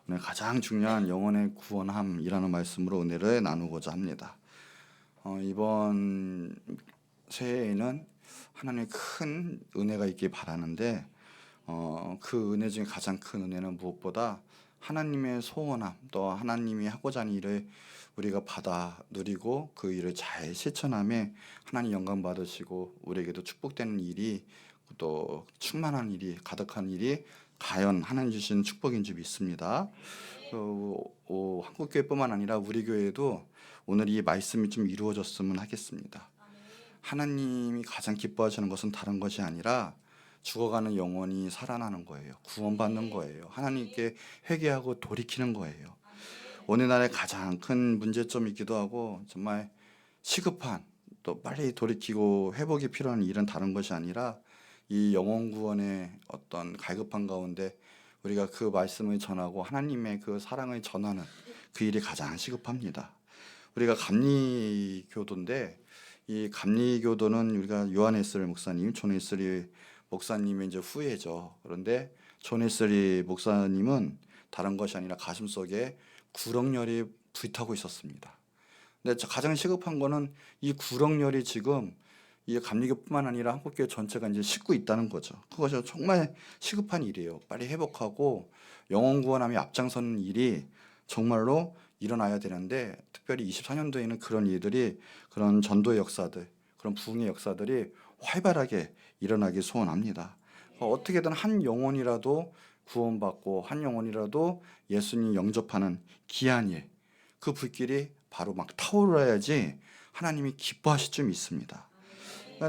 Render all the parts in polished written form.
오늘 가장 중요한 영혼의 구원함이라는 말씀으로 은혜를 나누고자 합니다. 이번 새해에는 하나님의 큰 은혜가 있길 바라는데 그 은혜 중에 가장 큰 은혜는 무엇보다 하나님의 소원함, 또 하나님이 하고자 하는 일을 우리가 받아 누리고 그 일을 잘 실천함에 하나님 영광 받으시고 우리에게도 축복되는 일이, 또 충만한 일이, 가득한 일이 과연 하나님 주신 축복인 줄 믿습니다. 한국교회뿐만 아니라 우리 교회도 오늘 이 말씀이 좀 이루어졌으면 하겠습니다. 하나님이 가장 기뻐하시는 것은 다른 것이 아니라 죽어가는 영혼이 살아나는 거예요. 구원받는 거예요. 하나님께 회개하고 돌이키는 거예요. 오늘날의 가장 큰 문제점이기도 하고, 정말 시급한, 또 빨리 돌이키고 회복이 필요한 일은 다른 것이 아니라 이 영혼 구원의 어떤 갈급한 가운데 우리가 그 말씀을 전하고 하나님의 그 사랑을 전하는 그 일이 가장 시급합니다. 우리가 감리교도인데, 이 감리교도는 우리가 존 웨슬리 목사님의 이제 후예죠. 그런데 존 웨슬리 목사님은 다른 것이 아니라 가슴속에 구렁열이 불타고 있었습니다. 근데 가장 시급한 거는 이 구렁열이 지금 이 감리교뿐만 아니라 한국교회 전체가 이제 싣고 있다는 거죠. 그것이 정말 시급한 일이에요. 빨리 회복하고 영혼 구원함이 앞장서는 일이 정말로 일어나야 되는데, 특별히 24년도에는 그런 일들이, 그런 전도의 역사들, 그런 부흥의 역사들이 활발하게 일어나기 소원합니다. 어떻게든 한 영혼이라도 구원받고 한 영혼이라도 예수님 영접하는 귀한 일, 그 불길이 바로 막 타오르야지 하나님이 기뻐하실 줄 믿습니다.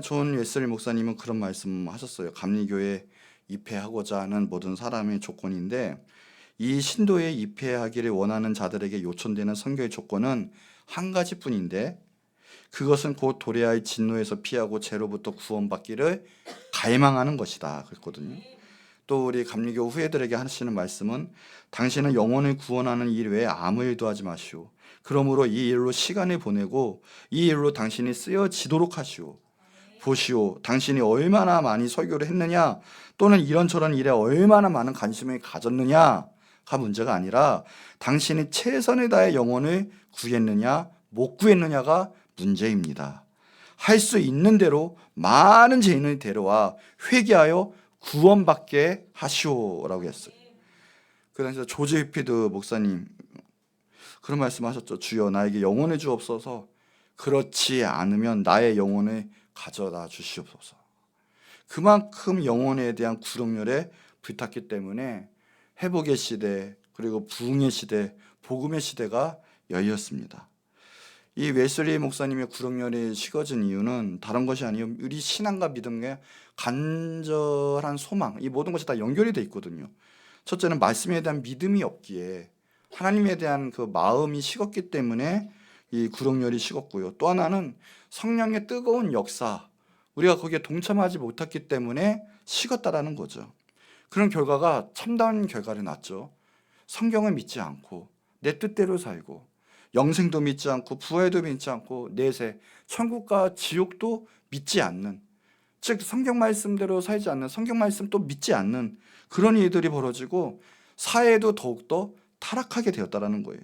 존 웨슬리 목사님은 그런 말씀하셨어요. 감리교에 입회하고자 하는 모든 사람의 조건인데, 이 신도에 입회하기를 원하는 자들에게 요청되는 선교의 조건은 한 가지뿐인데, 그것은 곧 도래할 진노에서 피하고 죄로부터 구원받기를 갈망하는 것이다 그랬거든요. 또 우리 감리교 후예들에게 하시는 말씀은, 당신은 영혼을 구원하는 일 외에 아무 일도 하지 마시오. 그러므로 이 일로 시간을 보내고 이 일로 당신이 쓰여지도록 하시오. 보시오, 당신이 얼마나 많이 설교를 했느냐, 또는 이런저런 일에 얼마나 많은 관심을 가졌느냐가 문제가 아니라 당신이 최선을 다해 영혼을 구했느냐 못 구했느냐가 문제입니다. 할 수 있는 대로 많은 죄인을 데려와 회개하여 구원받게 하시오라고 했어요. 그래서 조지 휘피드 목사님 그런 말씀하셨죠. 주여, 나에게 영혼을 주옵소서. 그렇지 않으면 나의 영혼을 가져다 주시옵소서. 그만큼 영혼에 대한 구렁열에 불탔기 때문에 회복의 시대, 그리고 부흥의 시대, 복음의 시대가 열렸습니다. 이 웨슬리 목사님의 구렁열이 식어진 이유는 다른 것이 아니에요. 우리 신앙과 믿음의 간절한 소망, 이 모든 것이 다 연결이 돼 있거든요. 첫째는 말씀에 대한 믿음이 없기에 하나님에 대한 그 마음이 식었기 때문에 이 구렁열이 식었고요. 또 하나는 성령의 뜨거운 역사, 우리가 거기에 동참하지 못했기 때문에 식었다라는 거죠. 그런 결과가 참다운 결과를 낳죠. 성경을 믿지 않고 내 뜻대로 살고, 영생도 믿지 않고 부활도 믿지 않고 내세, 천국과 지옥도 믿지 않는, 즉 성경 말씀대로 살지 않는, 성경 말씀 또 믿지 않는 그런 일들이 벌어지고 사회도 더욱더 타락하게 되었다라는 거예요.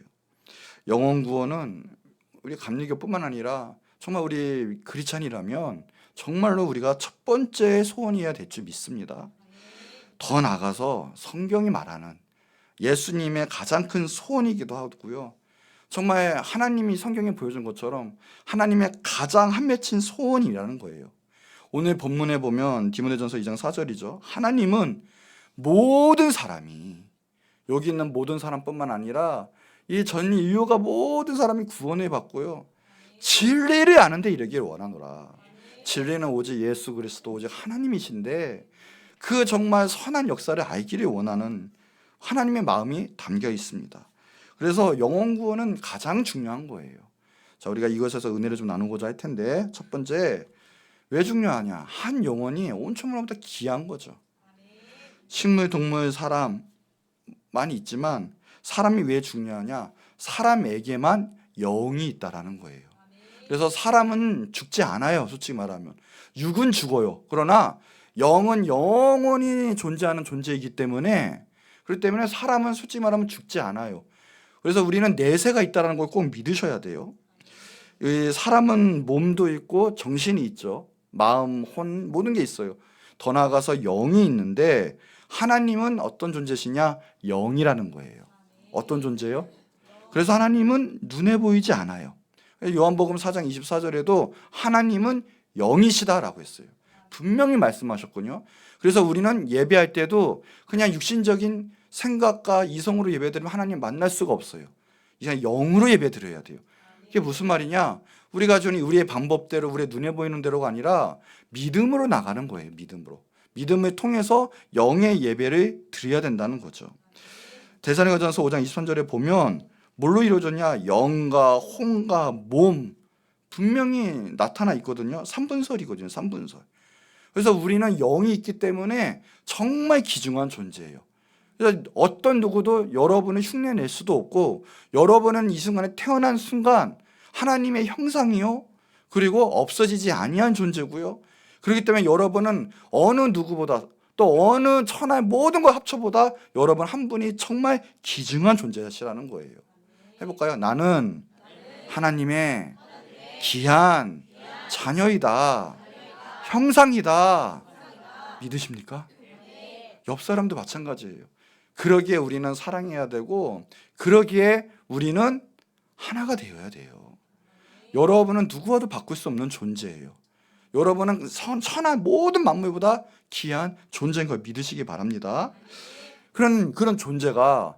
영혼 구원은 우리 감리교뿐만 아니라 정말 우리 크리스찬이라면 정말로 우리가 첫 번째 소원이어야 될 줄 믿습니다. 더 나아가서 성경이 말하는 예수님의 가장 큰 소원이기도 하고요. 정말 하나님이 성경에 보여준 것처럼 하나님의 가장 한 맺힌 소원이라는 거예요. 오늘 본문에 보면 디모데전서 2장 4절이죠. 하나님은 모든 사람이, 여기 있는 모든 사람뿐만 아니라 이 전 인류가 모든 사람이 구원을 받고요, 진리를 아는 데 이르기를 원하노라. 진리는 오직 예수 그리스도, 오직 하나님이신데 그 정말 선한 역사를 알기를 원하는 하나님의 마음이 담겨 있습니다. 그래서 영혼 구원은 가장 중요한 거예요. 자, 우리가 이것에서 은혜를 좀 나누고자 할 텐데, 첫 번째, 왜 중요하냐? 한 영혼이 온 천물보다 귀한 거죠. 식물, 동물, 사람 많이 있지만 사람이 왜 중요하냐? 사람에게만 영이 있다라는 거예요. 그래서 사람은 죽지 않아요. 솔직히 말하면 육은 죽어요. 그러나 영은 영원히 존재하는 존재이기 때문에 그렇기 때문에 사람은 솔직히 말하면 죽지 않아요. 그래서 우리는 내세가 있다는 걸 꼭 믿으셔야 돼요. 이 사람은 몸도 있고 정신이 있죠. 마음, 혼, 모든 게 있어요. 더 나아가서 영이 있는데 하나님은 어떤 존재시냐? 영이라는 거예요. 어떤 존재요? 그래서 하나님은 눈에 보이지 않아요. 요한복음 4장 24절에도 하나님은 영이시다라고 했어요. 분명히 말씀하셨군요. 그래서 우리는 예배할 때도 그냥 육신적인 생각과 이성으로 예배드리면 하나님 만날 수가 없어요. 그냥 영으로 예배드려야 돼요. 이게 무슨 말이냐? 우리가 주는 우리의 방법대로 우리의 눈에 보이는 대로가 아니라 믿음으로 나가는 거예요. 믿음으로. 믿음을 통해서 영의 예배를 드려야 된다는 거죠. 데살로니가전서 5장 23절에 보면 뭘로 이루어졌냐? 영과 혼과 몸 분명히 나타나 있거든요. 3분설이거든요. 3분설. 그래서 우리는 영이 있기 때문에 정말 귀중한 존재예요. 그래서 어떤 누구도 여러분을 흉내낼 수도 없고 여러분은 이 순간에 태어난 순간 하나님의 형상이요. 그리고 없어지지 아니한 존재고요. 그렇기 때문에 여러분은 어느 누구보다 또 어느 천하의 모든 걸 합쳐보다 여러분 한 분이 정말 귀중한 존재시라는 거예요. 해볼까요? 나는 하나님의 귀한 자녀이다. 형상이다. 믿으십니까? 옆 사람도 마찬가지예요. 그러기에 우리는 사랑해야 되고 그러기에 우리는 하나가 되어야 돼요. 여러분은 누구와도 바꿀 수 없는 존재예요. 여러분은 천하 모든 만물보다 귀한 존재인 걸 믿으시기 바랍니다. 그런 존재가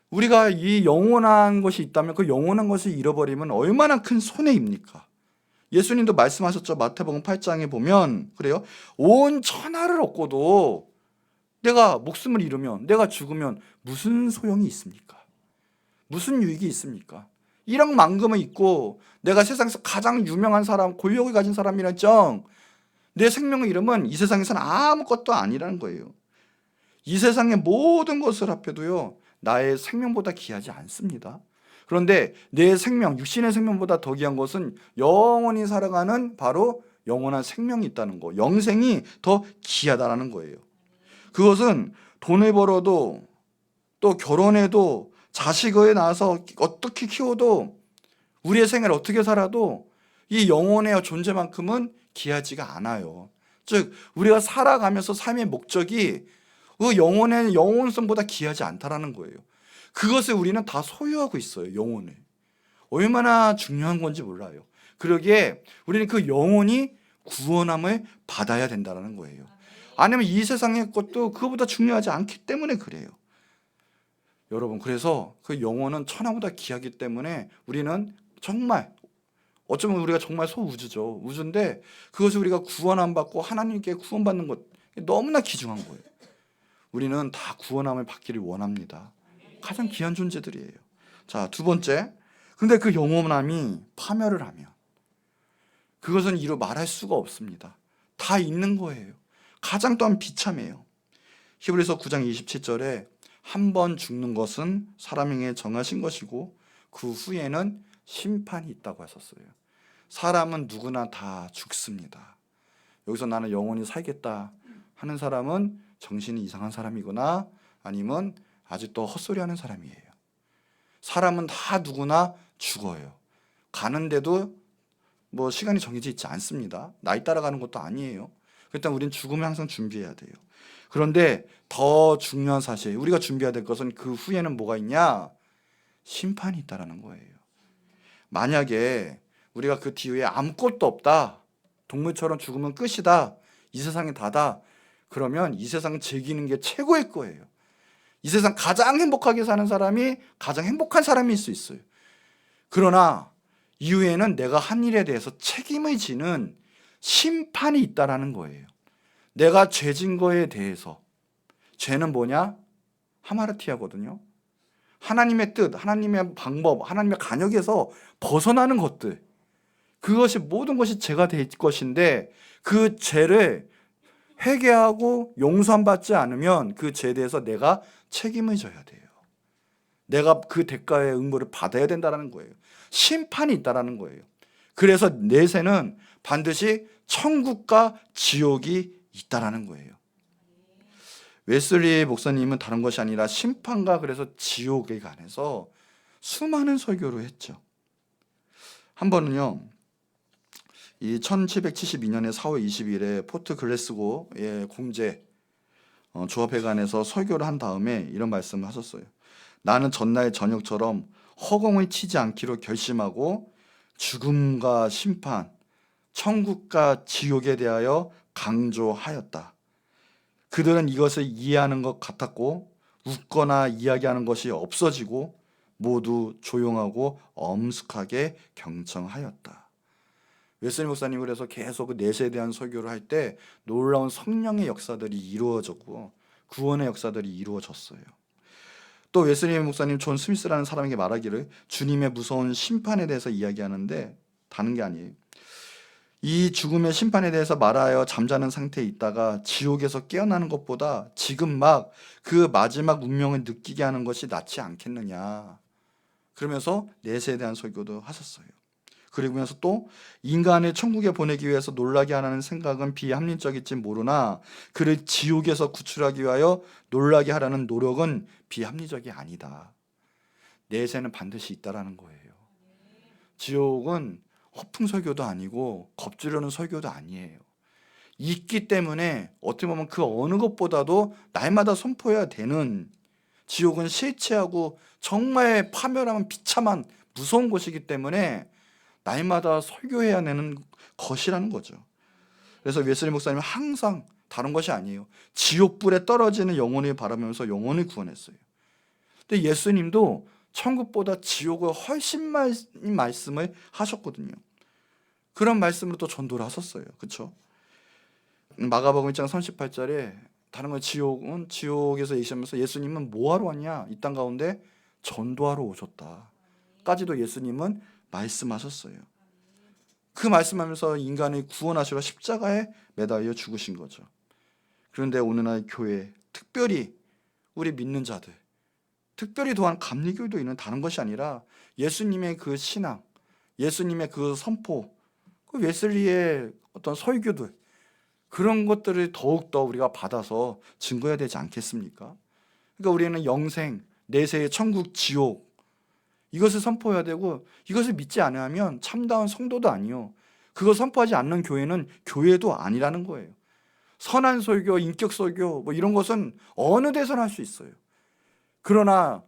우리가 이 영원한 것이 있다면 그 영원한 것을 잃어버리면 얼마나 큰 손해입니까? 예수님도 말씀하셨죠. 마태복음 8장에 보면 그래요. 온 천하를 얻고도 내가 목숨을 잃으면 내가 죽으면 무슨 소용이 있습니까? 무슨 유익이 있습니까? 1억 만금은 있고 내가 세상에서 가장 유명한 사람, 권력을 가진 사람이랄정 내 생명을 잃으면 이 세상에서는 아무것도 아니라는 거예요. 이 세상의 모든 것을 합해도요 나의 생명보다 귀하지 않습니다. 그런데 내 생명, 육신의 생명보다 더 귀한 것은 영원히 살아가는 바로 영원한 생명이 있다는 거, 영생이 더 귀하다는 거예요. 그것은 돈을 벌어도 또 결혼해도 자식을 낳아서 어떻게 키워도 우리의 생애를 어떻게 살아도 이 영혼의 존재만큼은 귀하지가 않아요. 즉 우리가 살아가면서 삶의 목적이 그 영혼의 영혼성보다 귀하지 않다라는 거예요. 그것을 우리는 다 소유하고 있어요. 영혼을. 얼마나 중요한 건지 몰라요. 그러기에 우리는 그 영혼이 구원함을 받아야 된다는 거예요. 아니면 이 세상의 것도 그거보다 중요하지 않기 때문에 그래요. 여러분, 그래서 그 영혼은 천하보다 귀하기 때문에 우리는 정말 어쩌면 우리가 정말 소우주죠. 우주인데 그것을 우리가 구원함 받고 하나님께 구원받는 것 너무나 귀중한 거예요. 우리는 다 구원함을 받기를 원합니다. 가장 귀한 존재들이에요. 자, 두 번째. 근데 그 영원함이 파멸을 하면 그것은 이루 말할 수가 없습니다. 다 있는 거예요. 가장 또한 비참해요. 히브리서 9장 27절에 한 번 죽는 것은 사람에게 정하신 것이고 그 후에는 심판이 있다고 하셨어요. 사람은 누구나 다 죽습니다. 여기서 나는 영원히 살겠다 하는 사람은 정신이 이상한 사람이거나 아니면 아직도 헛소리하는 사람이에요. 사람은 다 누구나 죽어요. 가는데도 뭐 시간이 정해져 있지 않습니다. 나이 따라가는 것도 아니에요. 일단 우리는 죽음을 항상 준비해야 돼요. 그런데 더 중요한 사실, 우리가 준비해야 될 것은 그 후에는 뭐가 있냐? 심판이 있다라는 거예요. 만약에 우리가 그 뒤에 아무것도 없다, 동물처럼 죽으면 끝이다, 이 세상이 다다, 그러면 이 세상을 즐기는 게 최고일 거예요. 이 세상 가장 행복하게 사는 사람이 가장 행복한 사람일 수 있어요. 그러나 이후에는 내가 한 일에 대해서 책임을 지는 심판이 있다라는 거예요. 내가 죄진 거에 대해서. 죄는 뭐냐? 하마르티아거든요. 하나님의 뜻, 하나님의 방법, 하나님의 간역에서 벗어나는 것들, 그것이 모든 것이 죄가 될 것인데 그 죄를 회개하고 용서함 받지 않으면 그 죄에 대해서 내가 책임을 져야 돼요. 내가 그 대가의 응보를 받아야 된다는 거예요. 심판이 있다는 거예요. 그래서 내세는 반드시 천국과 지옥이 있다는 거예요. 웨슬리 목사님은 다른 것이 아니라 심판과 그래서 지옥에 관해서 수많은 설교를 했죠. 한 번은요, 이 1772년에 4월 20일에 포트 글래스고의 공제 조합회관에서 설교를 한 다음에 이런 말씀을 하셨어요. 나는 전날 저녁처럼 허공을 치지 않기로 결심하고 죽음과 심판, 천국과 지옥에 대하여 강조하였다. 그들은 이것을 이해하는 것 같았고 웃거나 이야기하는 것이 없어지고 모두 조용하고 엄숙하게 경청하였다. 웨슬리 목사님 그래서 계속 그 내세에 대한 설교를 할 때 놀라운 성령의 역사들이 이루어졌고 구원의 역사들이 이루어졌어요. 또 웨슬리 목사님 존 스미스라는 사람에게 말하기를 주님의 무서운 심판에 대해서 이야기하는데 다른 게 아니에요. 이 죽음의 심판에 대해서 말하여 잠자는 상태에 있다가 지옥에서 깨어나는 것보다 지금 막 그 마지막 운명을 느끼게 하는 것이 낫지 않겠느냐. 그러면서 내세에 대한 설교도 하셨어요. 그러면서 또 인간을 천국에 보내기 위해서 놀라게 하라는 생각은 비합리적일지 모르나 그를 지옥에서 구출하기 위하여 놀라게 하라는 노력은 비합리적이 아니다. 내세는 반드시 있다라는 거예요. 지옥은 허풍 설교도 아니고 겁주려는 설교도 아니에요. 있기 때문에 어떻게 보면 그 어느 것보다도 날마다 선포해야 되는, 지옥은 실체하고 정말 파멸하면 비참한 무서운 곳이기 때문에 날마다 설교해야 되는 것이라는 거죠. 그래서 웨슬리 목사님은 항상 다른 것이 아니에요. 지옥불에 떨어지는 영혼을 바라면서 영혼을 구원했어요. 근데 예수님도 천국보다 지옥을 훨씬 많이 말씀을 하셨거든요. 그런 말씀으로 또 전도를 하셨어요. 그렇죠? 마가복음 1장 38절에 다른 건 지옥은 지옥에서 얘기하면서 예수님은 뭐하러 왔냐? 이 땅 가운데 전도하러 오셨다. 까지도 예수님은 말씀하셨어요. 그 말씀하면서 인간을 구원하시러 십자가에 매달려 죽으신 거죠. 그런데 오늘날 교회, 특별히 우리 믿는 자들, 특별히 또한 감리교도인은 다른 것이 아니라 예수님의 그 신앙, 예수님의 그 선포, 그 웨슬리의 어떤 설교들, 그런 것들을 더욱더 우리가 받아서 증거해야 되지 않겠습니까? 그러니까 우리는 영생, 내세의 천국, 지옥, 이것을 선포해야 되고 이것을 믿지 않으면 참다운 성도도 아니요. 그거 선포하지 않는 교회는 교회도 아니라는 거예요. 선한 설교, 인격 설교 뭐 이런 것은 어느 데서나 할 수 있어요. 그러나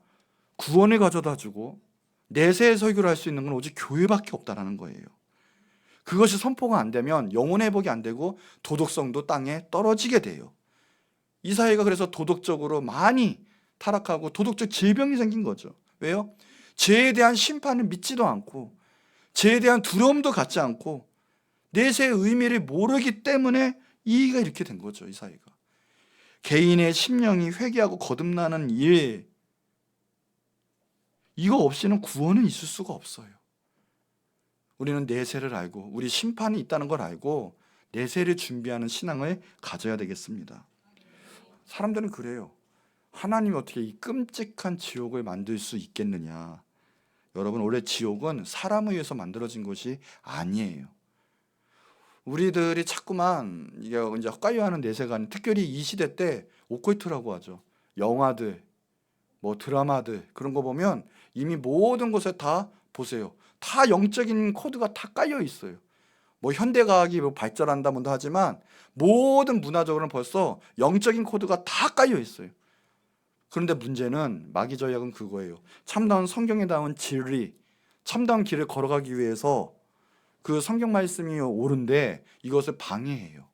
구원을 가져다 주고 내세의 설교를 할 수 있는 건 오직 교회밖에 없다라는 거예요. 그것이 선포가 안 되면 영혼의 회복이 안 되고 도덕성도 땅에 떨어지게 돼요. 이 사회가 그래서 도덕적으로 많이 타락하고 도덕적 질병이 생긴 거죠. 왜요? 죄에 대한 심판을 믿지도 않고 죄에 대한 두려움도 갖지 않고 내세의 의미를 모르기 때문에 이가 이렇게 된 거죠. 이 사회가. 개인의 심령이 회개하고 거듭나는 일, 이거 없이는 구원은 있을 수가 없어요. 우리는 내세를 알고 우리 심판이 있다는 걸 알고 내세를 준비하는 신앙을 가져야 되겠습니다. 사람들은 그래요. 하나님이 어떻게 이 끔찍한 지옥을 만들 수 있겠느냐. 여러분, 원래 지옥은 사람을 위해서 만들어진 것이 아니에요. 우리들이 자꾸만 이게 이제 헛갈려하는 내세가 아닌, 특별히 이 시대 때 오컬트라고 하죠. 영화들, 뭐 드라마들 그런 거 보면 이미 모든 곳에 다 보세요. 다 영적인 코드가 다 깔려 있어요. 뭐 현대과학이 뭐 발전한다 뭐다 하지만 모든 문화적으로는 벌써 영적인 코드가 다 깔려 있어요. 그런데 문제는 마귀 전략은 그거예요. 참다운 성경에 나온 진리, 참다운 길을 걸어가기 위해서 그 성경 말씀이 옳은데 이것을 방해해요.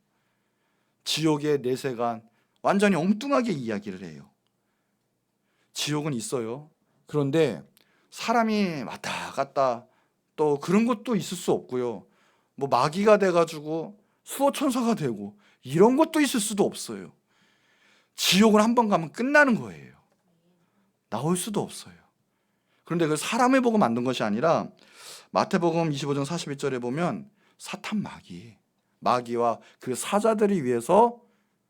지옥의 내세관 완전히 엉뚱하게 이야기를 해요. 지옥은 있어요. 그런데 사람이 왔다 갔다 또 그런 것도 있을 수 없고요. 뭐 마귀가 돼가지고 수호천사가 되고 이런 것도 있을 수도 없어요. 지옥은 한 번 가면 끝나는 거예요. 나올 수도 없어요. 그런데 그 사람을 보고 만든 것이 아니라 마태복음 25장 41절에 보면 사탄 마귀와 그 사자들을 위해서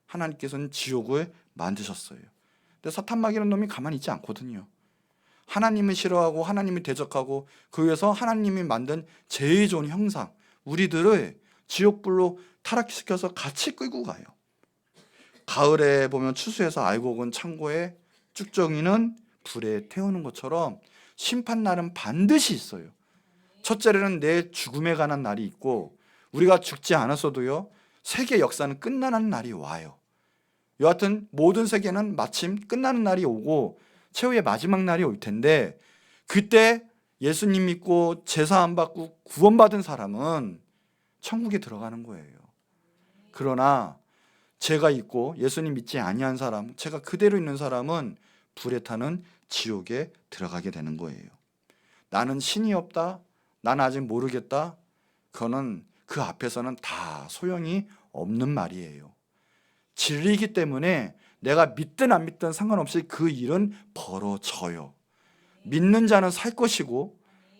하나님께서는 지옥을 만드셨어요. 근데 사탄 마귀라는 놈이 가만히 있지 않거든요. 하나님을 싫어하고 하나님을 대적하고 그 위해서 하나님이 만든 제일 좋은 형상, 우리들을 지옥불로 타락시켜서 같이 끌고 가요. 가을에 보면 추수해서 알곡은 창고에, 쭉정이는 불에 태우는 것처럼 심판날은 반드시 있어요. 첫째로는 내 죽음에 관한 날이 있고, 우리가 죽지 않았어도요, 세계 역사는 끝나는 날이 와요. 여하튼 모든 세계는 마침 끝나는 날이 오고 최후의 마지막 날이 올 텐데, 그때 예수님 믿고 제사 안 받고 구원받은 사람은 천국에 들어가는 거예요. 그러나 죄가 있고 예수님 믿지 아니한 사람, 죄가 그대로 있는 사람은 불에 타는 지옥에 들어가게 되는 거예요. 나는 신이 없다, 나는 아직 모르겠다, 그거는 그 앞에서는 다 소용이 없는 말이에요. 진리이기 때문에 내가 믿든 안 믿든 상관없이 그 일은 벌어져요. 믿는 자는 살 것이고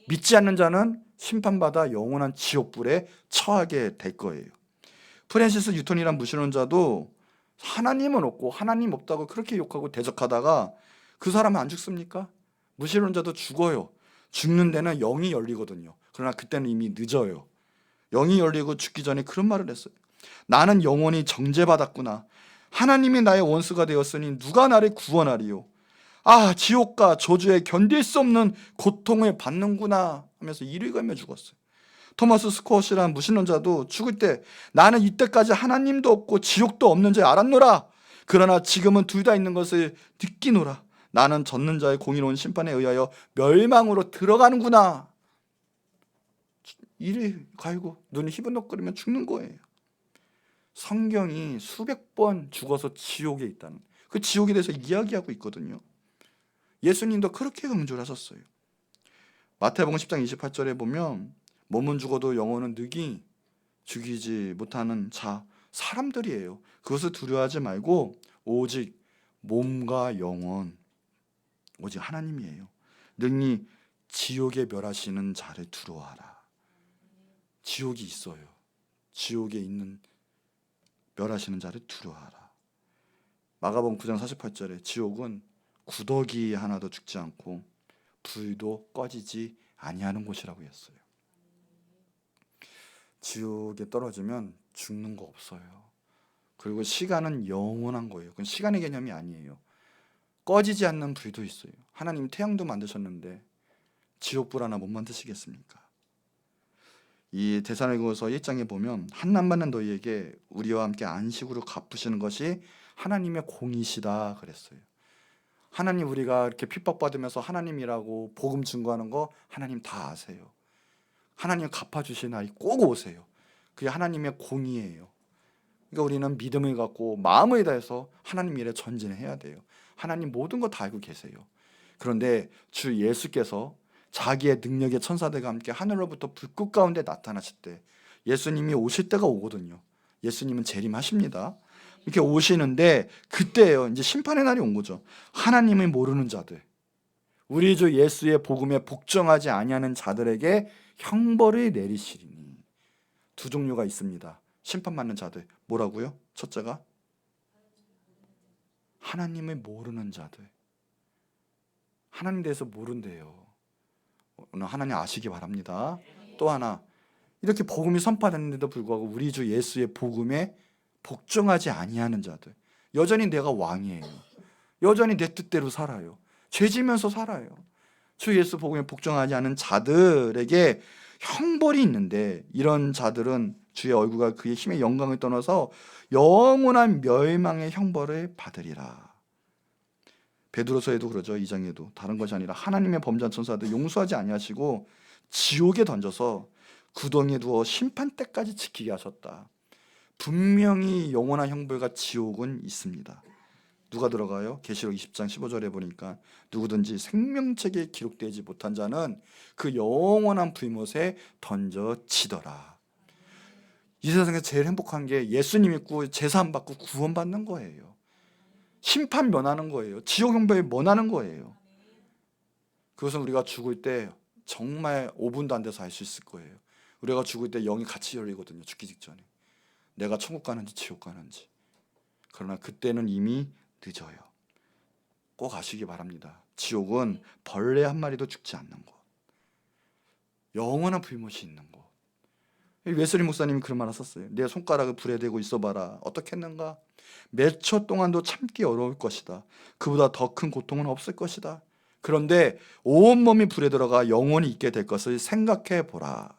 믿지 않는 자는 심판받아 영원한 지옥불에 처하게 될 거예요. 프랜시스 뉴턴이란 무신론자도 하나님은 없고 하나님 없다고 그렇게 욕하고 대적하다가 그 사람은 안 죽습니까? 무신론자도 죽어요. 죽는 데는 영이 열리거든요. 그러나 그때는 이미 늦어요. 영이 열리고 죽기 전에 그런 말을 했어요. 나는 영원히 정죄받았구나. 하나님이 나의 원수가 되었으니 누가 나를 구원하리요. 아, 지옥과 저주에 견딜 수 없는 고통을 받는구나 하면서 이를 걸며 죽었어요. 토마스 스콧이라는 무신론자도 죽을 때 나는 이때까지 하나님도 없고 지옥도 없는 줄 알았노라. 그러나 지금은 둘 다 있는 것을 느끼노라. 나는 젖는 자의 공의로운 심판에 의하여 멸망으로 들어가는구나. 이를 갈고 눈이 희번덕거리면 죽는 거예요. 성경이 수백 번 죽어서 지옥에 있다는, 그 지옥에 대해서 이야기하고 있거든요. 예수님도 그렇게 강조를 하셨어요. 마태복음 10장 28절에 보면 몸은 죽어도 영혼은 능히 죽이지 못하는 자, 사람들이에요. 그것을 두려워하지 말고 오직 몸과 영혼, 오직 하나님이에요. 능히 지옥에 멸하시는 자를 두려워하라. 지옥이 있어요. 지옥에 있는 멸하시는 자를 두려워하라. 마가복음 9장 48절에 지옥은 구더기 하나도 죽지 않고 불도 꺼지지 아니하는 곳이라고 했어요. 지옥에 떨어지면 죽는 거 없어요. 그리고 시간은 영원한 거예요. 그건 시간의 개념이 아니에요. 꺼지지 않는 불도 있어요. 하나님 태양도 만드셨는데 지옥불 하나 못 만드시겠습니까? 이 데살로니가서 1장에 보면 한난 받는 너희에게 우리와 함께 안식으로 갚으시는 것이 하나님의 공이시다 그랬어요. 하나님, 우리가 이렇게 핍박받으면서 하나님이라고 복음 증거하는 거 하나님 다 아세요. 하나님 갚아주실 날이 꼭 오세요. 그게 하나님의 공의예요. 그러니까 우리는 믿음을 갖고 마음을 다해서 하나님 일에 전진해야 돼요. 하나님 모든 거 다 알고 계세요. 그런데 주 예수께서 자기의 능력의 천사들과 함께 하늘로부터 불꽃 가운데 나타나실 때 예수님이 오실 때가 오거든요. 예수님은 재림하십니다. 이렇게 오시는데 그때예요. 이제 심판의 날이 온 거죠. 하나님을 모르는 자들, 우리 주 예수의 복음에 복종하지 아니하는 자들에게 형벌을 내리시리니. 두 종류가 있습니다. 심판받는 자들. 뭐라고요? 첫째가 하나님을 모르는 자들. 하나님 대해서 모른대요. 오늘 하나님 아시기 바랍니다. 또 하나, 이렇게 복음이 선포됐는데도 불구하고 우리 주 예수의 복음에 복종하지 아니하는 자들. 여전히 내가 왕이에요. 여전히 내 뜻대로 살아요. 죄지면서 살아요. 주 예수 복음에 복종하지 않은 자들에게 형벌이 있는데, 이런 자들은 주의 얼굴과 그의 힘의 영광을 떠나서 영원한 멸망의 형벌을 받으리라. 베드로서에도 그러죠. 2장에도 다른 것이 아니라 하나님의 범죄한 천사들 용서하지 아니하시고 지옥에 던져서 구덩이에 두어 심판 때까지 지키게 하셨다. 분명히 영원한 형벌과 지옥은 있습니다. 누가 들어가요? 계시록 20장 15절에 보니까 누구든지 생명책에 기록되지 못한 자는 그 영원한 불못에 던져지더라. 이 세상에서 제일 행복한 게 예수님 믿고 제사 안 받고 구원받는 거예요. 심판 면하는 거예요. 지옥 형벌 면하는 거예요. 그것은 우리가 죽을 때 정말 5분도 안 돼서 알 수 있을 거예요. 우리가 죽을 때 영이 같이 열리거든요. 죽기 직전에. 내가 천국 가는지 지옥 가는지. 그러나 그때는 이미 늦어요. 꼭 아시기 바랍니다. 지옥은 벌레 한 마리도 죽지 않는 곳, 영원한 불못이 있는 곳. 웨슬리 목사님이 그런 말 하셨어요. 내 손가락을 불에 대고 있어봐라. 어떻겠는가? 몇 초 동안도 참기 어려울 것이다. 그보다 더 큰 고통은 없을 것이다. 그런데 온몸이 불에 들어가 영원히 있게 될 것을 생각해 보라.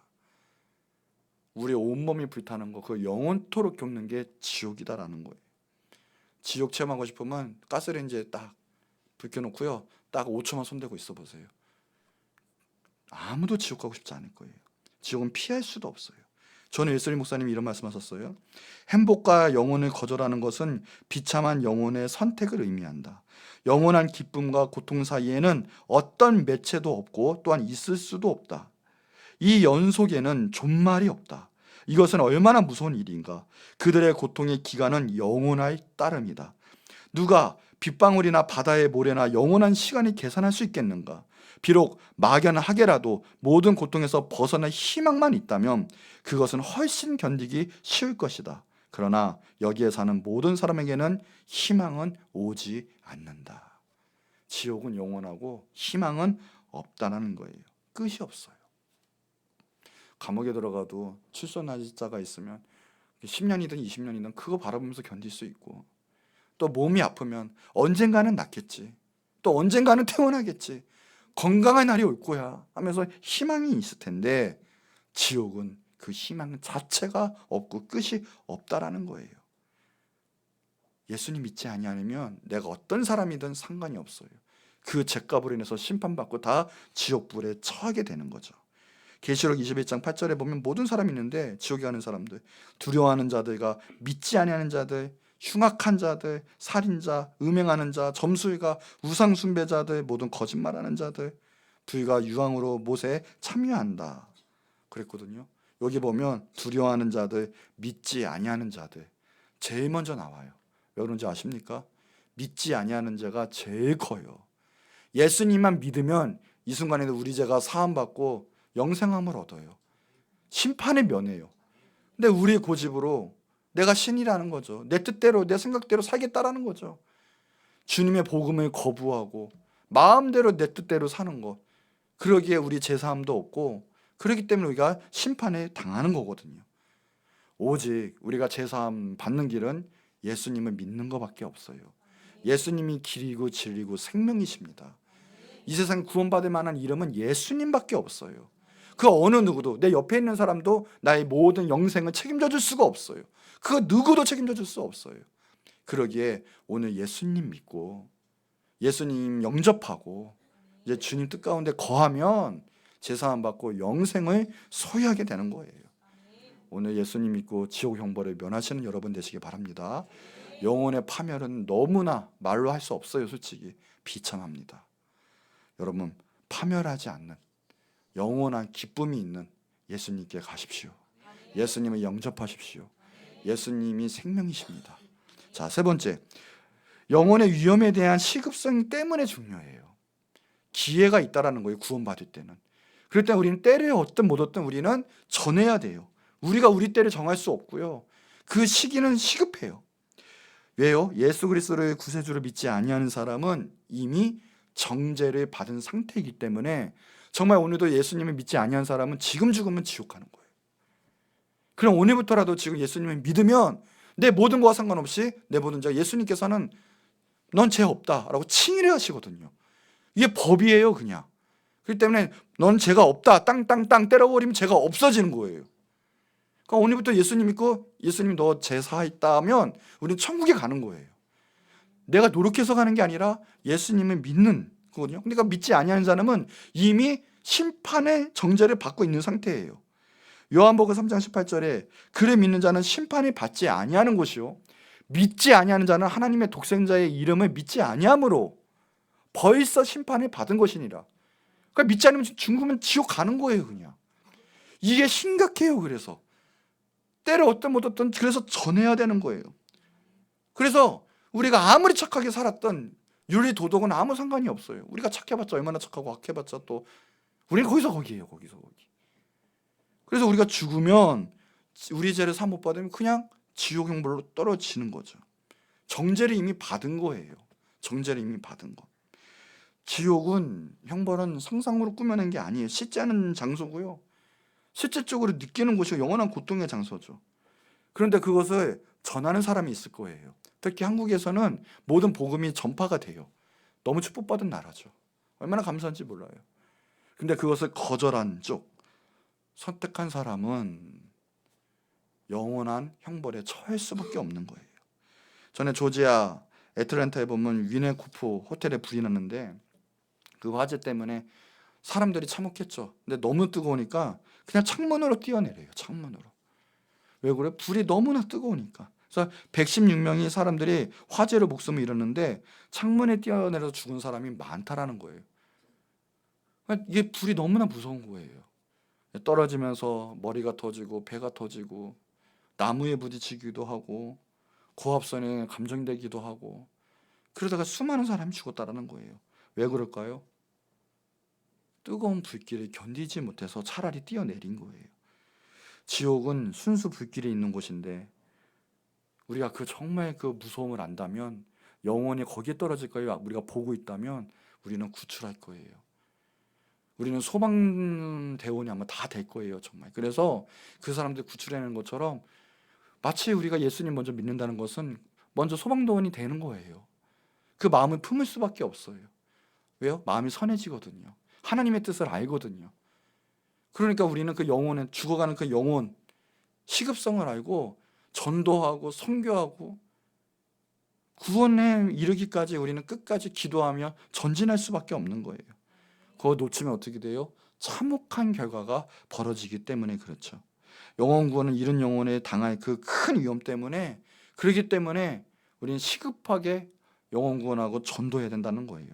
우리 온몸이 불타는 거, 그 영원토록 겪는 게 지옥이다라는 거예요. 지옥 체험하고 싶으면 가스레인지에 딱 불 켜놓고요, 딱 5초만 손대고 있어 보세요. 아무도 지옥 가고 싶지 않을 거예요. 지옥은 피할 수도 없어요. 저는 웨슬리 목사님이 이런 말씀하셨어요. 행복과 영혼을 거절하는 것은 비참한 영혼의 선택을 의미한다. 영원한 기쁨과 고통 사이에는 어떤 매체도 없고 또한 있을 수도 없다. 이 연속에는 존말이 없다. 이것은 얼마나 무서운 일인가. 그들의 고통의 기간은 영원할 따름이다. 누가 빗방울이나 바다의 모래나 영원한 시간이 계산할 수 있겠는가? 비록 막연하게라도 모든 고통에서 벗어날 희망만 있다면 그것은 훨씬 견디기 쉬울 것이다. 그러나 여기에 사는 모든 사람에게는 희망은 오지 않는다. 지옥은 영원하고 희망은 없다는 거예요. 끝이 없어요. 감옥에 들어가도 출소 날짜가 있으면 10년이든 20년이든 그거 바라보면서 견딜 수 있고, 또 몸이 아프면 언젠가는 낫겠지, 또 언젠가는 퇴원하겠지, 건강한 날이 올 거야 하면서 희망이 있을 텐데, 지옥은 그 희망 자체가 없고 끝이 없다라는 거예요. 예수님 믿지 아니하면 내가 어떤 사람이든 상관이 없어요. 그 죄값으로 인해서 심판받고 다 지옥불에 처하게 되는 거죠. 계시록 21장 8절에 보면 모든 사람이 있는데, 지옥에 가는 사람들, 두려워하는 자들과 믿지 아니하는 자들, 흉악한 자들, 살인자, 음행하는 자, 점술가, 우상 숭배자들, 모든 거짓말하는 자들, 불과 유황으로 못에 참여한다 그랬거든요. 여기 보면 두려워하는 자들, 믿지 아니하는 자들 제일 먼저 나와요. 왜 그런지 아십니까? 믿지 아니하는 자가 제일 커요. 예수님만 믿으면 이 순간에도 우리 죄가 사함받고 영생함을 얻어요. 심판의 면해요. 근데 우리의 고집으로 내가 신이라는 거죠. 내 뜻대로 내 생각대로 살겠다라는 거죠. 주님의 복음을 거부하고 마음대로 내 뜻대로 사는 것, 그러기에 우리 제사함도 없고, 그렇기 때문에 우리가 심판에 당하는 거거든요. 오직 우리가 제사함 받는 길은 예수님을 믿는 것밖에 없어요. 예수님이 길이고 진리고 생명이십니다. 이 세상 구원받을 만한 이름은 예수님밖에 없어요. 그 어느 누구도, 내 옆에 있는 사람도 나의 모든 영생을 책임져 줄 수가 없어요. 그 누구도 책임져 줄 수 없어요. 그러기에 오늘 예수님 믿고 예수님 영접하고 이제 주님 뜻 가운데 거하면 제사함 받고 영생을 소유하게 되는 거예요. 오늘 예수님 믿고 지옥 형벌을 면하시는 여러분 되시기 바랍니다. 영혼의 파멸은 너무나 말로 할 수 없어요. 솔직히 비참합니다. 여러분, 파멸하지 않는 영원한 기쁨이 있는 예수님께 가십시오. 예수님을 영접하십시오. 예수님이 생명이십니다. 자, 세 번째, 영혼의 위험에 대한 시급성 때문에 중요해요. 기회가 있다라는 거예요. 구원받을 때는. 그럴 때 우리는 때를 얻든 못 얻든 우리는 전해야 돼요. 우리가 우리 때를 정할 수 없고요. 그 시기는 시급해요. 왜요? 예수 그리스도를 구세주로 믿지 아니하는 사람은 이미 정죄를 받은 상태이기 때문에 정말 오늘도 예수님을 믿지 아니한 사람은 지금 죽으면 지옥 가는 거예요. 그럼 오늘부터라도 지금 예수님을 믿으면 내 모든 것과 상관없이 내 모든 죄, 예수님께서는 넌 죄 없다라고 칭의를 하시거든요. 이게 법이에요, 그냥. 그렇기 때문에 넌 죄가 없다, 땅땅땅 때려버리면 죄가 없어지는 거예요. 그러니까 오늘부터 예수님 믿고 예수님 너 죄 사했다면 우리는 천국에 가는 거예요. 내가 노력해서 가는 게 아니라 예수님을 믿는 거거든요. 그러니까 믿지 아니하는 사람은 이미 심판의 정죄를 받고 있는 상태예요. 요한복음 3장 18절에 그를 믿는 자는 심판을 받지 아니하는 것이요 믿지 아니하는 자는 하나님의 독생자의 이름을 믿지 아니함으로 벌써 심판을 받은 것이니라. 그러니까 믿지 않으면 죽으면 지옥 가는 거예요, 그냥. 이게 심각해요. 그래서 때를 얻든 못 얻든 그래서 전해야 되는 거예요. 그래서 우리가 아무리 착하게 살았던 윤리 도덕은 아무 상관이 없어요. 우리가 착해봤자 얼마나 착하고 악해봤자 또 우리는 거기서 거기예요. 거기서 거기. 그래서 우리가 죽으면 우리 죄를 사 못 받으면 그냥 지옥 형벌로 떨어지는 거죠. 정죄를 이미 받은 거예요. 정죄를 이미 받은 거. 지옥은 형벌은 상상으로 꾸며낸 게 아니에요. 씻지 않은 장소고요. 실질적으로 느끼는 곳이 영원한 고통의 장소죠. 그런데 그것을 전하는 사람이 있을 거예요. 특히 한국에서는 모든 복음이 전파가 돼요. 너무 축복받은 나라죠. 얼마나 감사한지 몰라요. 근데 그것을 거절한 쪽, 선택한 사람은 영원한 형벌에 처할 수밖에 없는 거예요. 전에 조지아 애틀랜타에 보면 위네코프 호텔에 불이 났는데 그 화재 때문에 사람들이 참혹했죠. 근데 너무 뜨거우니까 그냥 창문으로 뛰어내려요. 창문으로. 왜 그래? 불이 너무나 뜨거우니까. 그래서 116명이 사람들이 화재로 목숨을 잃었는데 창문에 뛰어내려서 죽은 사람이 많다라는 거예요. 이게 불이 너무나 무서운 거예요. 떨어지면서 머리가 터지고 배가 터지고 나무에 부딪히기도 하고 고압선에 감정되기도 하고 그러다가 수많은 사람이 죽었다라는 거예요. 왜 그럴까요? 뜨거운 불길을 견디지 못해서 차라리 뛰어내린 거예요. 지옥은 순수 불길이 있는 곳인데 우리가 정말 그 무서움을 안다면 영원히 거기에 떨어질 거예요. 우리가 보고 있다면 우리는 구출할 거예요. 우리는 소방대원이 아마 다 될 거예요. 정말. 그래서 그 사람들 구출해내는 것처럼 마치 우리가 예수님 먼저 믿는다는 것은 먼저 소방대원이 되는 거예요. 그 마음을 품을 수밖에 없어요. 왜요? 마음이 선해지거든요. 하나님의 뜻을 알거든요. 그러니까 우리는 그 영혼에 죽어가는 그 영혼 시급성을 알고 전도하고 선교하고 구원에 이르기까지 우리는 끝까지 기도하며 전진할 수밖에 없는 거예요. 그거 놓치면 어떻게 돼요? 참혹한 결과가 벌어지기 때문에 그렇죠. 영혼 구원은 잃은 영혼에 당할 그 큰 위험 때문에 그렇기 때문에 우리는 시급하게 영혼 구원하고 전도해야 된다는 거예요.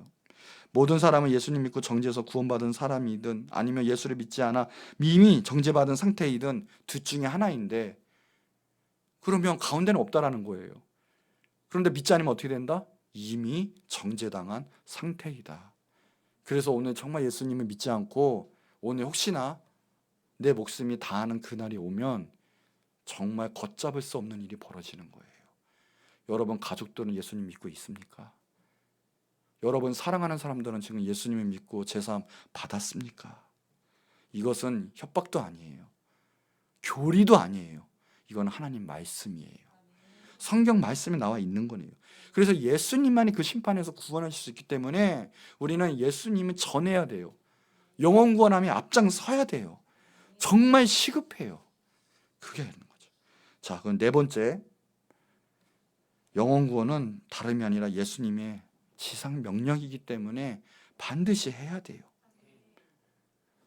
모든 사람은 예수님 믿고 정죄해서 구원받은 사람이든 아니면 예수를 믿지 않아 이미 정죄받은 상태이든 둘 중에 하나인데 그러면 가운데는 없다라는 거예요. 그런데 믿지 않으면 어떻게 된다? 이미 정죄당한 상태이다. 그래서 오늘 정말 예수님을 믿지 않고 오늘 혹시나 내 목숨이 다하는 그날이 오면 정말 걷잡을 수 없는 일이 벌어지는 거예요. 여러분 가족들은 예수님 믿고 있습니까? 여러분 사랑하는 사람들은 지금 예수님을 믿고 제사함 받았습니까? 이것은 협박도 아니에요. 교리도 아니에요. 이건 하나님 말씀이에요. 성경 말씀에 나와 있는 거네요. 그래서 예수님만이 그 심판에서 구원하실 수 있기 때문에 우리는 예수님을 전해야 돼요. 영혼 구원함에 앞장서야 돼요. 정말 시급해요. 그게 있는 거죠. 자, 그럼 네 번째, 영혼 구원은 다름이 아니라 예수님의 지상 명령이기 때문에 반드시 해야 돼요.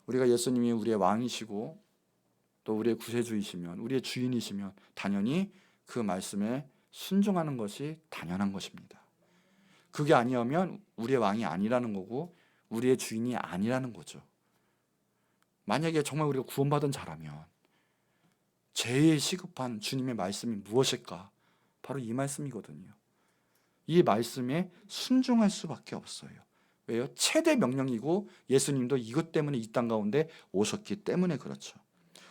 우리가 예수님이 우리의 왕이시고 또 우리의 구세주이시면 우리의 주인이시면 당연히 그 말씀에 순종하는 것이 당연한 것입니다. 그게 아니면 우리의 왕이 아니라는 거고 우리의 주인이 아니라는 거죠. 만약에 정말 우리가 구원받은 자라면 제일 시급한 주님의 말씀이 무엇일까? 바로 이 말씀이거든요. 이 말씀에 순종할 수밖에 없어요. 왜요? 최대 명령이고 예수님도 이것 때문에 이 땅 가운데 오셨기 때문에 그렇죠.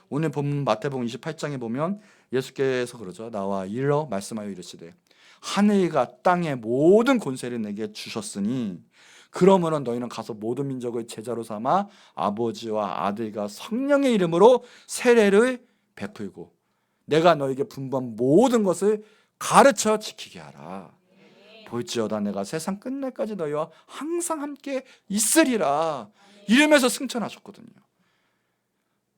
오늘 본 마태복음 28장에 보면 예수께서 그러죠. 나와 일러 말씀하여 이르시되 하늘과 땅의 모든 권세를 내게 주셨으니 그러므로 너희는 가서 모든 민족을 제자로 삼아 아버지와 아들과 성령의 이름으로 세례를 베풀고 내가 너에게 분부한 모든 것을 가르쳐 지키게 하라. 볼지어다 내가 세상 끝날까지 너희와 항상 함께 있으리라. 이러면서 승천하셨거든요.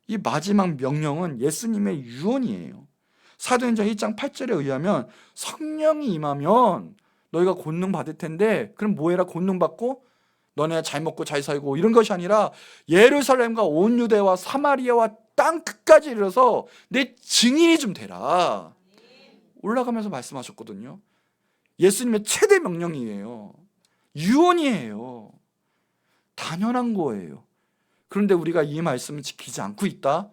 이 마지막 명령은 예수님의 유언이에요. 사도행전 1장 8절에 의하면 성령이 임하면 너희가 권능 받을 텐데 그럼 뭐 해라? 권능 받고 너네 잘 먹고 잘 살고 이런 것이 아니라 예루살렘과 온 유대와 사마리아와 땅 끝까지 이르러서 내 증인이 좀 되라. 올라가면서 말씀하셨거든요. 예수님의 최대 명령이에요. 유언이에요. 당연한 거예요. 그런데 우리가 이 말씀을 지키지 않고 있다?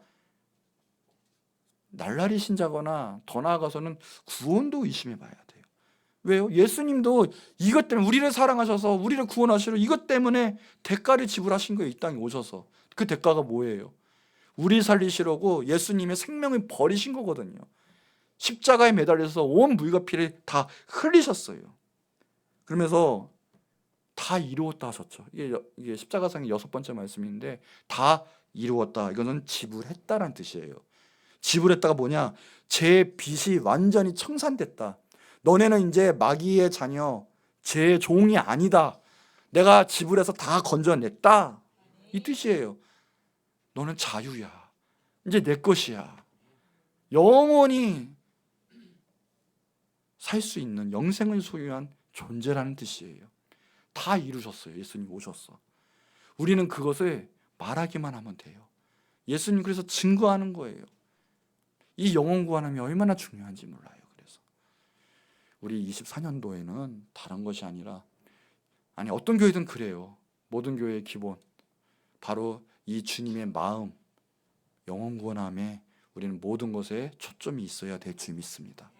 날라리 신자거나 더 나아가서는 구원도 의심해 봐야 돼요. 왜요? 예수님도 이것 때문에 우리를 사랑하셔서 우리를 구원하시려 이것 때문에 대가를 지불하신 거예요. 이 땅에 오셔서. 그 대가가 뭐예요? 우리 살리시려고 예수님의 생명을 버리신 거거든요. 십자가에 매달려서 온 물과 피를 다 흘리셨어요. 그러면서 다 이루었다 하셨죠. 이게 십자가상의 6번째 말씀인데 다 이루었다. 이거는 지불했다라는 뜻이에요. 지불했다가 뭐냐? 제 빚이 완전히 청산됐다. 너네는 이제 마귀의 자녀, 제 종이 아니다. 내가 지불해서 다 건져냈다. 이 뜻이에요. 너는 자유야. 이제 내 것이야. 영원히 살 수 있는 영생을 소유한 존재라는 뜻이에요. 다 이루셨어요. 예수님 오셔서. 우리는 그것을 말하기만 하면 돼요. 예수님 그래서 증거하는 거예요. 이 영혼 구원함이 얼마나 중요한지 몰라요. 그래서 우리 24년도에는 다른 것이 아니라, 어떤 교회든 그래요. 모든 교회의 기본 바로 이 주님의 마음, 영혼 구원함에 우리는 모든 것에 초점이 있어야 될 줄 믿습니다.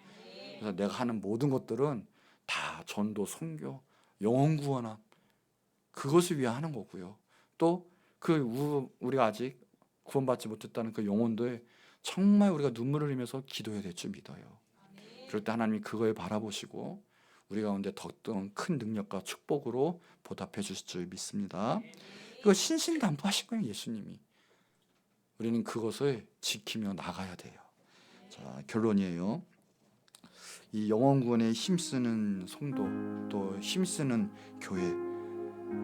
그래서 내가 하는 모든 것들은 다 전도, 선교, 영혼 구원함, 그것을 위해 하는 거고요. 또 우리가 아직 구원받지 못했다는 그 영혼들 정말 우리가 눈물을 흘리면서 기도해야 될 줄 믿어요. 그럴 때 하나님이 그걸 바라보시고 우리 가운데 더욱더 큰 능력과 축복으로 보답해 주실 줄 믿습니다. 이거 신신당부하신 거예요, 예수님이. 우리는 그것을 지키며 나가야 돼요. 자, 결론이에요. 이 영혼 구원에 힘쓰는 성도, 또 힘쓰는 교회,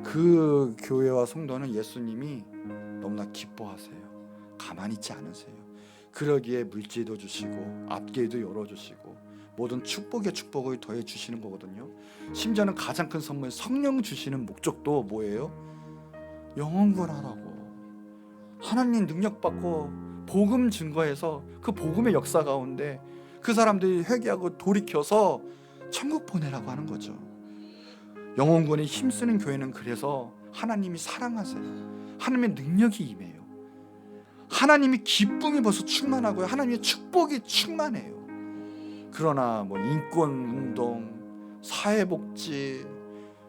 그 교회와 성도는 예수님이 너무나 기뻐하세요. 가만히 있지 않으세요. 그러기에 물질도 주시고 앞길도 열어주시고 모든 축복에 축복을 더해 주시는 거거든요. 심지어는 가장 큰 선물 성령 주시는 목적도 뭐예요? 영혼 구원하라고. 하나님 능력 받고 복음 증거해서 그 복음의 역사 가운데 그 사람들이 회개하고 돌이켜서 천국 보내라고 하는 거죠. 영혼 구원에 힘쓰는 교회는 그래서 하나님이 사랑하세요. 하나님의 능력이 임해요. 하나님이 기쁨이 벌써 충만하고요. 하나님의 축복이 충만해요. 그러나 인권 운동, 사회복지,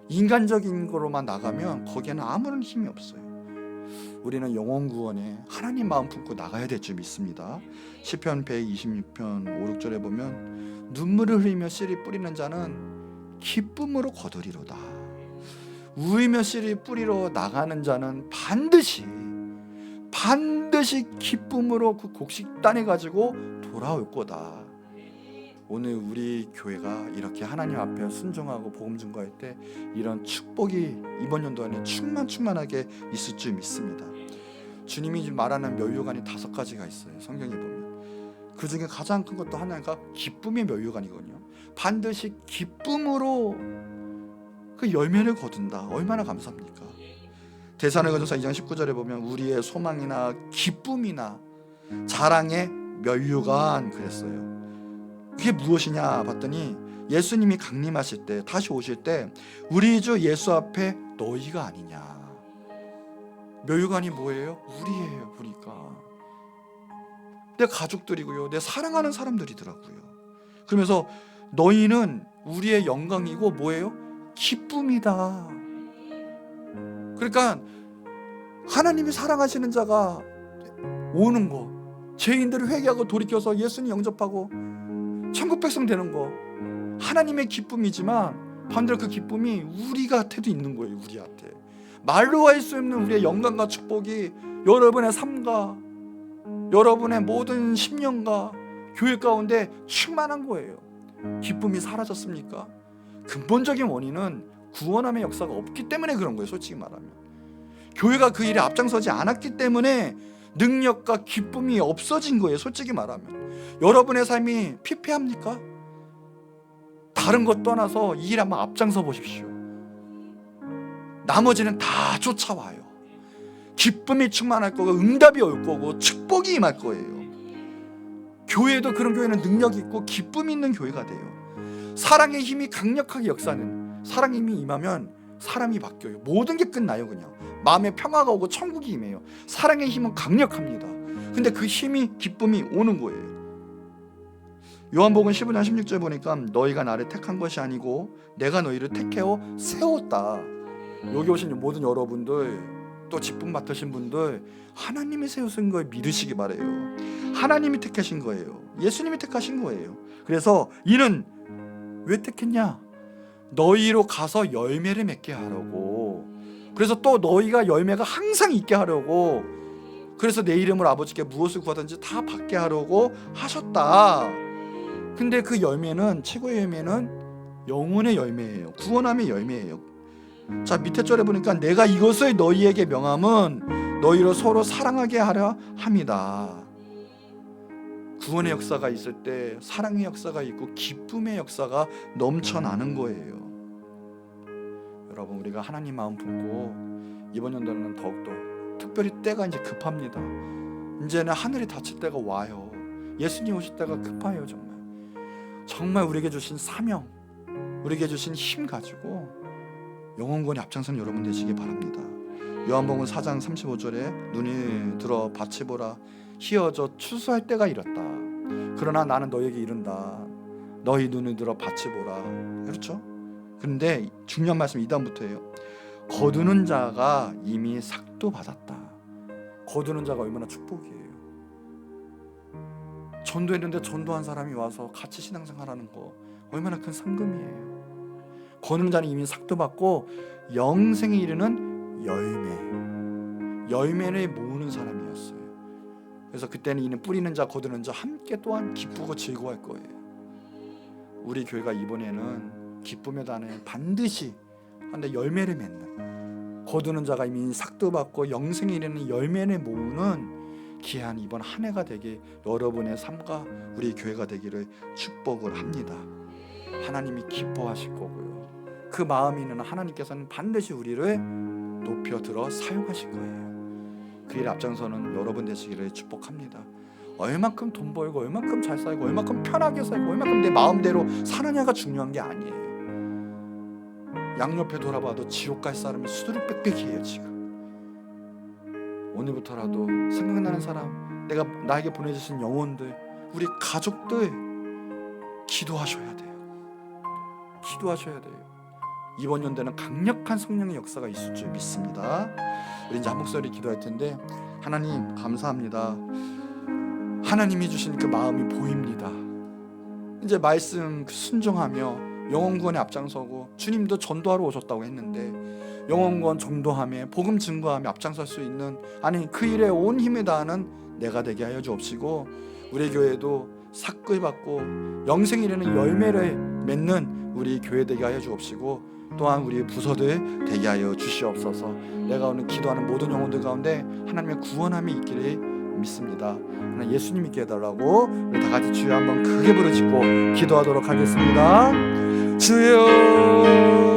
인간적인 거로만 나가면 거기에는 아무런 힘이 없어요. 우리는 영혼 구원에 하나님 마음 품고 나가야 될 줄 믿습니다. 시편 126편 5, 6절에 보면 눈물을 흘리며 씨를 뿌리는 자는 기쁨으로 거두리로다. 울며 씨를 뿌리러 나가는 자는 반드시 기쁨으로 그 곡식 따내 가지고 돌아올 거다. 오늘 우리 교회가 이렇게 하나님 앞에 순종하고 복음 증거할 때 이런 축복이 이번 연도 안에 충만하게 있을 줄 믿습니다. 주님이 말하는 멸류관이 5가지가 있어요. 성경에 보면 그 중에 가장 큰 것도 하나가 기쁨의 멸류관이거든요. 반드시 기쁨으로 그 열매를 거둔다. 얼마나 감사합니까? 데살로니가전서 2장 19절에 보면 우리의 소망이나 기쁨이나 자랑의 멸류관 그랬어요. 그게 무엇이냐 봤더니 예수님이 강림하실 때, 다시 오실 때 우리 주 예수 앞에 너희가 아니냐. 멸류관이 뭐예요? 우리예요. 우리가 내 가족들이고요, 내 사랑하는 사람들이더라고요. 그러면서 너희는 우리의 영광이고 뭐예요? 기쁨이다. 그러니까 하나님이 사랑하시는 자가 오는 거, 죄인들을 회개하고 돌이켜서 예수님 영접하고 천국 백성 되는 거, 하나님의 기쁨이지만 반대로 그 기쁨이 우리한테도 있는 거예요. 우리한테 말로 할 수 없는 우리의 영광과 축복이 여러분의 삶과 여러분의 모든 심령과 교회 가운데 충만한 거예요. 기쁨이 사라졌습니까? 근본적인 원인은 구원함의 역사가 없기 때문에 그런 거예요. 솔직히 말하면 교회가 그 일에 앞장서지 않았기 때문에 능력과 기쁨이 없어진 거예요. 솔직히 말하면 여러분의 삶이 피폐합니까? 다른 것 떠나서 이 일 한번 앞장서 보십시오. 나머지는 다 쫓아와요. 기쁨이 충만할 거고 응답이 올 거고 축복이 임할 거예요. 교회도 그런 교회는 능력이 있고 기쁨이 있는 교회가 돼요. 사랑의 힘이 강력하게 역사하는, 사랑의 힘이 임하면 사람이 바뀌어요. 모든 게 끝나요. 그냥 마음에 평화가 오고 천국이 임해요. 사랑의 힘은 강력합니다. 근데 그 힘이, 기쁨이 오는 거예요. 요한복음 15장 16절 보니까 너희가 나를 택한 것이 아니고 내가 너희를 택해어 세웠다. 여기 오신 모든 여러분들, 또 직분 맡으신 분들, 하나님이 세우신 걸 믿으시기 바래요. 하나님이 택하신 거예요. 예수님이 택하신 거예요. 그래서 이는 왜 택했냐? 너희로 가서 열매를 맺게 하려고. 그래서 또 너희가 열매가 항상 있게 하려고 그래서 내 이름으로 아버지께 무엇을 구하든지 다 받게 하려고 하셨다. 근데 그 열매는, 최고의 열매는 영혼의 열매예요. 구원함의 열매예요. 자, 밑에 절에 보니까 내가 이것을 너희에게 명함은 너희를 서로 사랑하게 하려 함이다. 구원의 역사가 있을 때 사랑의 역사가 있고 기쁨의 역사가 넘쳐나는 거예요. 여러분, 우리가 하나님 마음 품고 이번 연도는 더욱더 특별히 때가 이제 급합니다. 이제는 하늘이 닫힐 때가 와요. 예수님 오실 때가 급해요. 정말 우리에게 주신 사명, 우리에게 주신 힘 가지고 영혼권이 앞장서는 여러분 되시기 바랍니다. 요한복음 4장 35절에 눈이 들어 밭이 보라 희어져 추수할 때가 이렇다. 그러나 나는 너에게 이른다. 너희 눈을 들어 밭이 보라. 그렇죠? 그런데 중요한 말씀이 이 다음부터예요. 거두는 자가 이미 삭도 받았다. 거두는 자가 얼마나 축복이에요. 전도했는데 전도한 사람이 와서 같이 신앙생활하는 거 얼마나 큰 상금이에요. 거두는 자는 이미 삭도 받고 영생에 이르는 열매를 모으는 사람이었어요. 그래서 그때는 이는 뿌리는 자 거두는 자 함께 또한 기쁘고 즐거워할 거예요. 우리 교회가 이번에는 기쁨의 단에 반드시 한데 열매를 맺는, 거두는 자가 이미 삭도 받고 영생에 이르는 열매를 모으는 귀한 이번 한 해가 되게 여러분의 삶과 우리 교회가 되기를 축복을 합니다. 하나님이 기뻐하실 거고요. 그 마음이 있는 하나님께서는 반드시 우리를 높여 들어 사용하실 거예요. 그 일 앞장서는 여러분 되시기를 축복합니다. 얼만큼 돈 벌고 얼만큼 잘 살고 얼만큼 편하게 살고 얼만큼 내 마음대로 사느냐가 중요한 게 아니에요. 양옆에 돌아봐도 지옥 갈 사람이 수두룩빽빽이에요. 지금 오늘부터라도 생각나는 사람, 내가 나에게 보내주신 영혼들, 우리 가족들 기도하셔야 돼요. 기도하셔야 돼요. 이번 연대는 강력한 성령의 역사가 있을 줄 믿습니다. 우리 이제 한 목소리 기도할 텐데, 하나님 감사합니다. 하나님이 주신 그 마음이 보입니다. 이제 말씀 순종하며 영혼구원에 앞장서고, 주님도 전도하러 오셨다고 했는데 영혼구원 전도하며 복음 증거하며 앞장설 수 있는, 아니 그 일에 온 힘을 다하는 내가 되게 하여 주옵시고, 우리 교회도 삭을 받고 영생 이르는 열매를 맺는 우리 교회 되게 하여 주옵시고, 또한 우리 부서들 되게 하여 주시옵소서. 내가 오늘 기도하는 모든 영혼들 가운데 하나님의 구원함이 있기를 믿습니다. 하나님 예수님 있게 해달라고 우리 다 같이 주여 한번 크게 부르짖고 기도하도록 하겠습니다. 주여